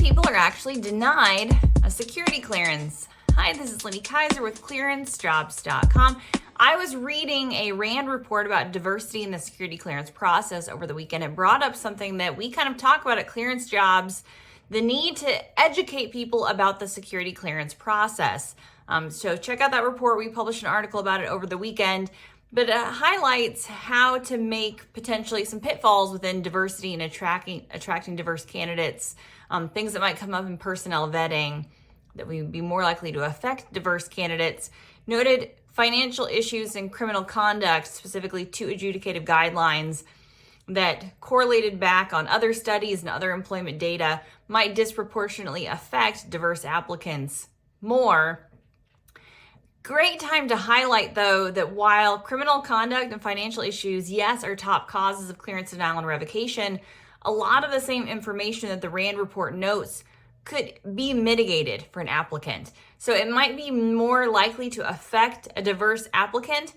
people are actually denied a security clearance? Hi, this is Lindy Kaiser with ClearanceJobs.com. I was reading a RAND report about diversity in the security clearance process over the weekend. It brought up something that we kind of talk about at Clearance Jobs, the need to educate people about the security clearance process. So check out that report. We published an article about it over the weekend, but it highlights how to make potentially some pitfalls within diversity and attracting diverse candidates, things that might come up in personnel vetting that would be more likely to affect diverse candidates. Noted financial issues and criminal conduct, specifically two adjudicative guidelines that correlated back on other studies and other employment data might disproportionately affect diverse applicants more. Great time to highlight, though, that while criminal conduct and financial issues, yes, are top causes of clearance denial and revocation, a lot of the same information that the RAND report notes could be mitigated for an applicant. So it might be more likely to affect a diverse applicant,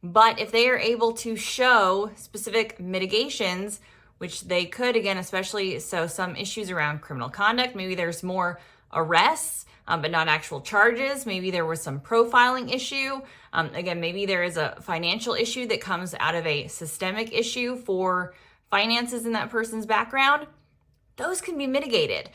but if they are able to show specific mitigations, which they could, again, especially so some issues around criminal conduct, maybe there's more arrests, but not actual charges. Maybe there was some profiling issue. Again, maybe there is a financial issue that comes out of a systemic issue for finances in that person's background. Those can be mitigated.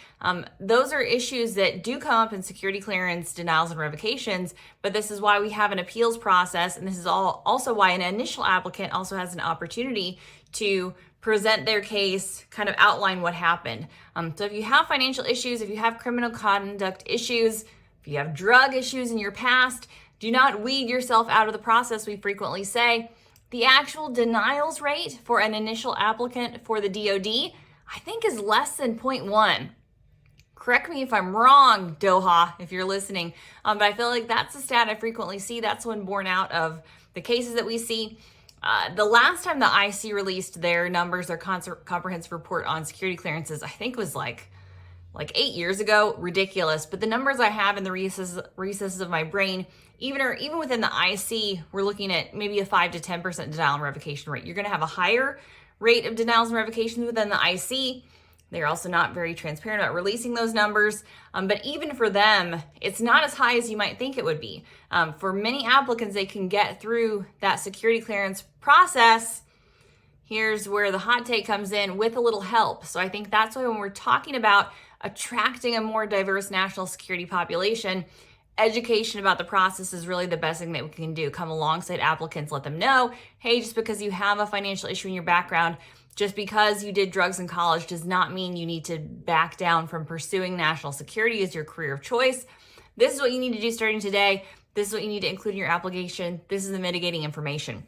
Those are issues that do come up in security clearance denials and revocations, but this is why we have an appeals process, and this is also why an initial applicant also has an opportunity to present their case, kind of outline what happened. So if you have financial issues, if you have criminal conduct issues, if you have drug issues in your past, do not weed yourself out of the process, we frequently say. The actual denials rate for an initial applicant for the DoD, I think, is less than 0.1. Correct me if I'm wrong, Doha, if you're listening, but I feel like that's the stat I frequently see. That's one borne out of the cases that we see. The last time the IC released their numbers, their comprehensive report on security clearances, I think was like 8 years ago. Ridiculous. But the numbers I have in the recesses of my brain, even within the IC, we're looking at maybe a 5 to 10% denial and revocation rate. You're going to have a higher rate of denials and revocations within the IC. They're also not very transparent about releasing those numbers. But even for them, it's not as high as you might think it would be. For many applicants, they can get through that security clearance process. Here's where the hot take comes in, with a little help. So I think that's why when we're talking about attracting a more diverse national security population, education about the process is really the best thing that we can do. Come alongside applicants, let them know, hey, just because you have a financial issue in your background, just because you did drugs in college does not mean you need to back down from pursuing national security as your career of choice. This is what you need to do starting today. This is what you need to include in your application. This is the mitigating information.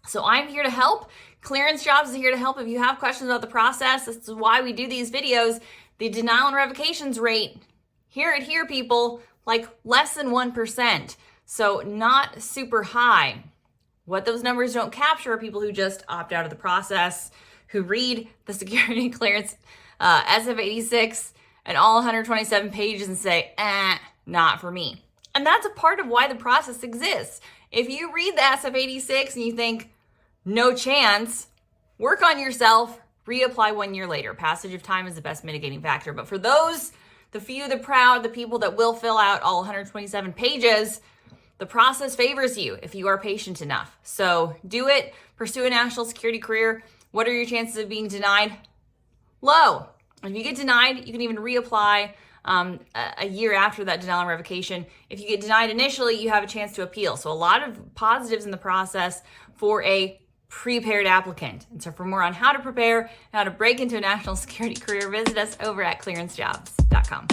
So I'm here to help. Clearance Jobs is here to help. If you have questions about the process, this is why we do these videos. The denial and revocations rate, hear it here, people, like less than 1%. So not super high. What those numbers don't capture are people who just opt out of the process, who read the security clearance SF-86 and all 127 pages and say, not for me. And that's a part of why the process exists. If you read the SF-86 and you think, no chance, work on yourself, reapply 1 year later. Passage of time is the best mitigating factor. But for those, the few, the proud, the people that will fill out all 127 pages, the process favors you if you are patient enough. So do it, pursue a national security career. What are your chances of being denied? Low. If you get denied, you can even reapply a year after that denial and revocation. If you get denied initially, you have a chance to appeal. So a lot of positives in the process for a prepared applicant. And so for more on how to prepare, how to break into a national security career, visit us over at ClearanceJobs.com.